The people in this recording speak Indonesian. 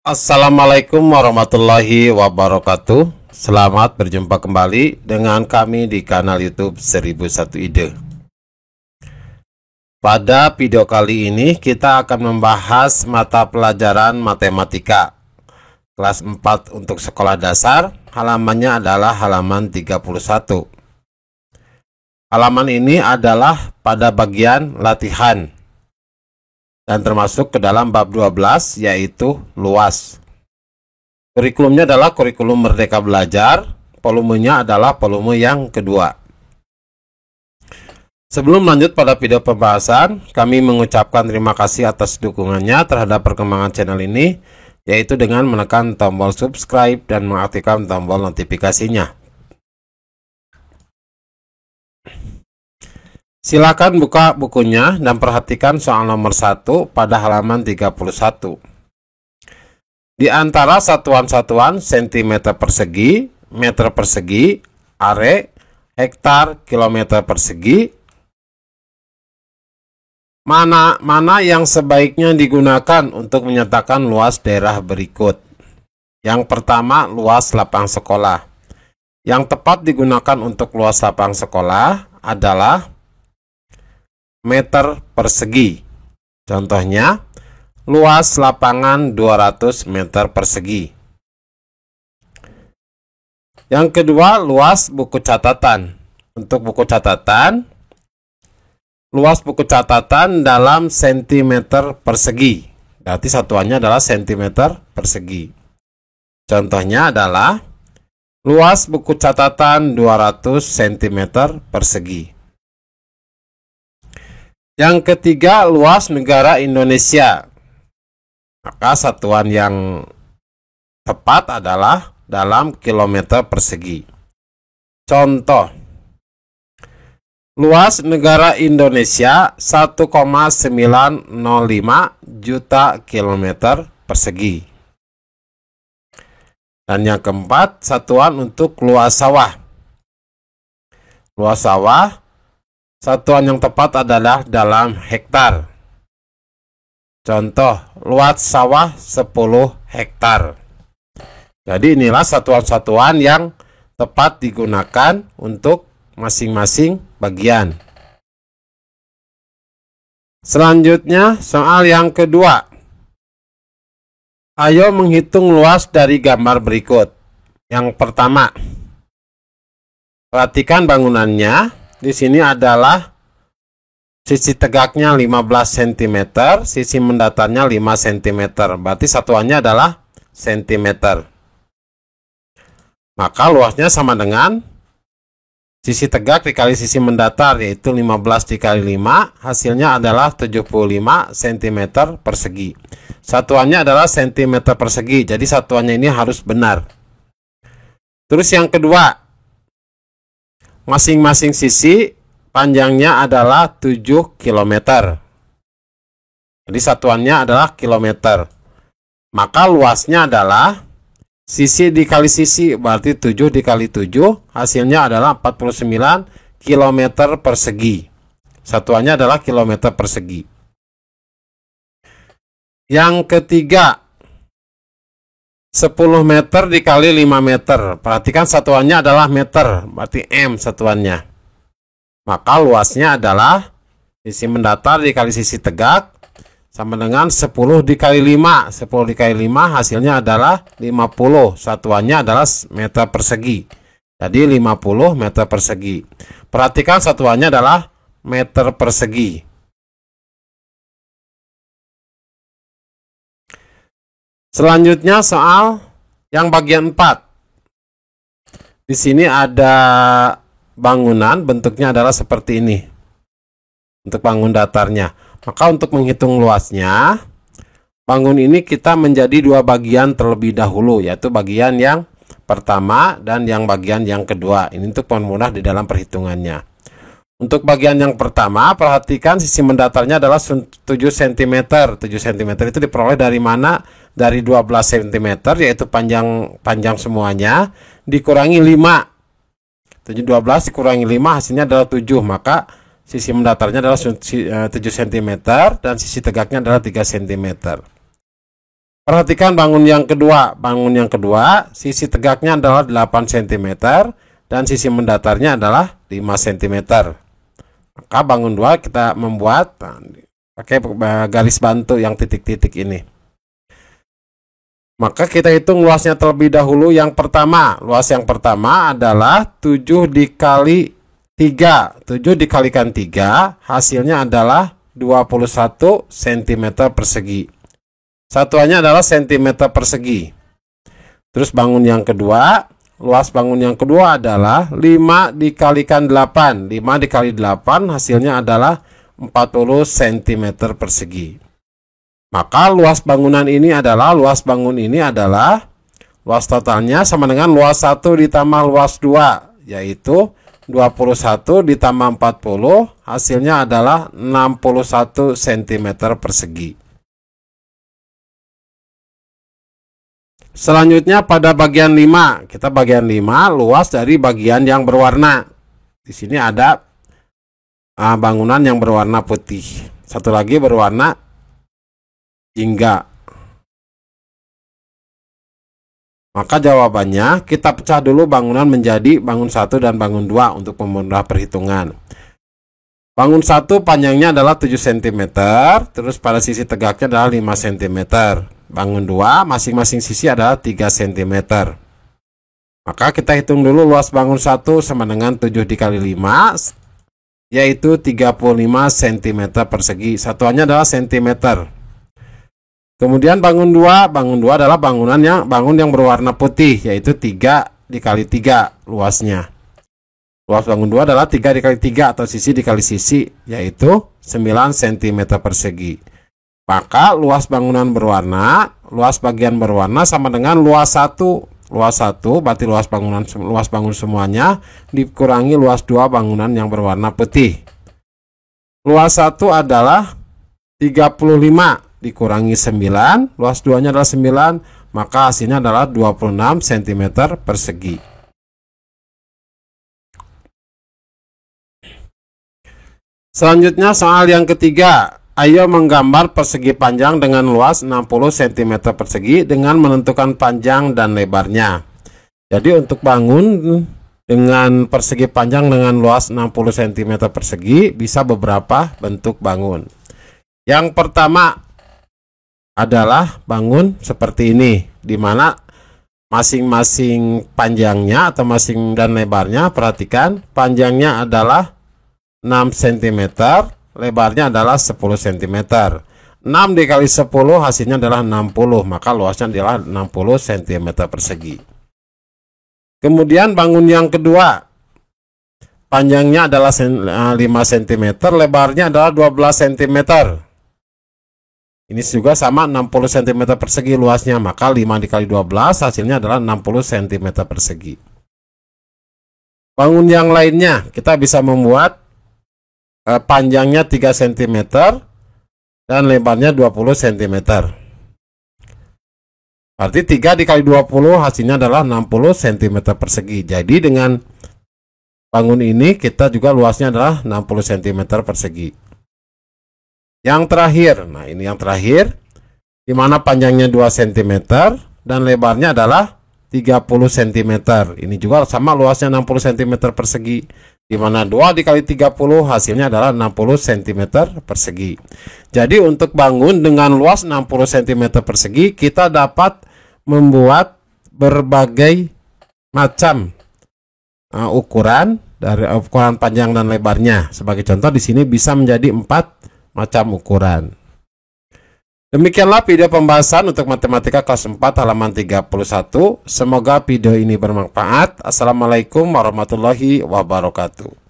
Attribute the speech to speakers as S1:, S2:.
S1: Assalamualaikum warahmatullahi wabarakatuh. Selamat berjumpa kembali dengan kami di kanal YouTube 1001 Ide. Pada video kali ini kita akan membahas mata pelajaran matematika kelas 4 untuk sekolah dasar. Halamannya adalah halaman 31. Halaman ini adalah pada bagian latihan dan termasuk ke dalam bab 12, yaitu luas. Kurikulumnya adalah kurikulum Merdeka Belajar, volumenya adalah volume yang kedua. Sebelum lanjut pada video pembahasan, kami mengucapkan terima kasih atas dukungannya terhadap perkembangan channel ini, yaitu dengan menekan tombol subscribe dan mengaktifkan tombol notifikasinya. Silakan buka bukunya dan perhatikan soal nomor 1 pada halaman 31. Di antara satuan-satuan cm persegi, meter persegi, are, hektar, kilometer persegi, mana yang sebaiknya digunakan untuk menyatakan luas daerah berikut? Yang pertama, luas lapang sekolah. Yang tepat digunakan untuk luas lapang sekolah adalah meter persegi. Contohnya, luas lapangan 200 meter persegi. Yang kedua, luas buku catatan. Untuk buku catatan, luas buku catatan dalam sentimeter persegi. Berarti satuannya adalah sentimeter persegi. Contohnya adalah luas buku catatan 200 cm persegi. Yang ketiga, luas negara Indonesia. Maka satuan yang tepat adalah dalam kilometer persegi. Contoh, luas negara Indonesia 1,905 juta kilometer persegi. Dan yang keempat, satuan untuk luas sawah. Luas sawah, satuan yang tepat adalah dalam hektar. Contoh, luas sawah 10 hektar. Jadi inilah satuan-satuan yang tepat digunakan untuk masing-masing bagian. Selanjutnya, soal yang kedua. Ayo menghitung luas dari gambar berikut. Yang pertama, perhatikan bangunannya. Di sini adalah sisi tegaknya 15 cm, sisi mendatarnya 5 cm. Berarti satuannya adalah cm. Maka luasnya sama dengan sisi tegak dikali sisi mendatar, yaitu 15 dikali 5, hasilnya adalah 75 cm persegi. Satuannya adalah cm persegi, jadi satuannya ini harus benar. Terus yang kedua, masing-masing sisi panjangnya adalah 7 km. Jadi satuannya adalah kilometer. Maka luasnya adalah sisi dikali sisi, berarti 7 dikali 7, hasilnya adalah 49 km persegi. Satuannya adalah kilometer persegi. Yang ketiga, 10 meter dikali 5 meter. Perhatikan satuannya adalah meter, berarti M satuannya. Maka luasnya adalah sisi mendatar dikali sisi tegak sama dengan 10 dikali 5. 10 dikali 5 hasilnya adalah 50. Satuannya adalah meter persegi. Jadi 50 meter persegi. Perhatikan satuannya adalah meter persegi. Selanjutnya soal yang bagian 4. Di sini ada bangunan, bentuknya adalah seperti ini. Untuk bangun datarnya. Maka untuk menghitung luasnya, bangun ini kita menjadi dua bagian terlebih dahulu, yaitu bagian yang pertama dan yang bagian yang kedua. Ini untuk mempermudah di dalam perhitungannya. Untuk bagian yang pertama, perhatikan sisi mendatarnya adalah 7 cm. 7 cm itu diperoleh dari mana? Dari 12 cm, yaitu panjang semuanya, dikurangi 5. 12 dikurangi 5, hasilnya adalah 7. Maka sisi mendatarnya adalah 7 cm dan sisi tegaknya adalah 3 cm. Perhatikan bangun yang kedua. Bangun yang kedua, sisi tegaknya adalah 8 cm dan sisi mendatarnya adalah 5 cm. Maka bangun 2 kita membuat pakai garis bantu yang titik-titik ini. Maka kita hitung luasnya terlebih dahulu. Yang pertama, luas yang pertama adalah 7 dikali 3. 7 dikalikan 3, hasilnya adalah 21 cm persegi. Satuannya adalah cm persegi. Terus bangun yang kedua, luas bangun yang kedua adalah 5 dikalikan 8. 5 dikali 8 hasilnya adalah 40 cm persegi. Maka luas bangunan ini adalah luas totalnya sama dengan luas 1 ditambah luas 2, yaitu 21 ditambah 40 hasilnya adalah 61 cm persegi. Selanjutnya pada bagian 5, kita bagian 5 luas dari bagian yang berwarna. Di sini ada bangunan yang berwarna putih, satu lagi berwarna jingga. Maka jawabannya kita pecah dulu bangunan menjadi bangun 1 dan bangun 2 untuk memudah perhitungan. Bangun 1 panjangnya adalah 7 cm, terus pada sisi tegaknya adalah 5 cm. Bangun 2 masing-masing sisi adalah 3 cm. Maka kita hitung dulu luas bangun 1 sama dengan 7 dikali 5, yaitu 35 cm persegi. Satuannya adalah cm. Kemudian bangun 2 adalah bangun yang berwarna putih, yaitu 3 dikali 3 luasnya. Luas bangun 2 adalah 3 dikali 3 atau sisi dikali sisi, yaitu 9 cm persegi. Maka luas bangunan berwarna, luas bagian berwarna sama dengan luas 1. Luas 1 berarti luas bangun semuanya dikurangi luas 2 bangunan yang berwarna putih. Luas 1 adalah 35 dikurangi 9, luas 2-nya adalah 9, maka hasilnya adalah 26 cm persegi. Selanjutnya soal yang ketiga. Ayo menggambar persegi panjang dengan luas 60 cm persegi dengan menentukan panjang dan lebarnya. Jadi untuk bangun dengan persegi panjang dengan luas 60 cm persegi bisa beberapa bentuk bangun. Yang pertama adalah bangun seperti ini, di mana masing-masing panjangnya atau dan lebarnya, perhatikan panjangnya adalah 6 cm, lebarnya adalah 10 cm. 6 dikali 10 hasilnya adalah 60, maka luasnya adalah 60 cm persegi. Kemudian bangun yang kedua, panjangnya adalah 5 cm, lebarnya adalah 12 cm. Ini juga sama 60 cm persegi luasnya, maka 5 dikali 12 hasilnya adalah 60 cm persegi. Bangun yang lainnya, kita bisa membuat panjangnya 3 cm dan lebarnya 20 cm. Berarti 3 dikali 20 hasilnya adalah 60 cm persegi. Jadi dengan bangun ini kita juga luasnya adalah 60 cm persegi. Yang terakhir, nah ini yang terakhir, di mana panjangnya 2 cm dan lebarnya adalah 30 cm. Ini juga sama luasnya 60 cm persegi. Di mana 2 dikali 30 hasilnya adalah 60 cm persegi. Jadi untuk bangun dengan luas 60 cm persegi, kita dapat membuat berbagai macam ukuran dari ukuran panjang dan lebarnya. Sebagai contoh di sini bisa menjadi 4 macam ukuran. Demikianlah video pembahasan untuk matematika kelas 4 halaman 31. Semoga video ini bermanfaat. Assalamualaikum warahmatullahi wabarakatuh.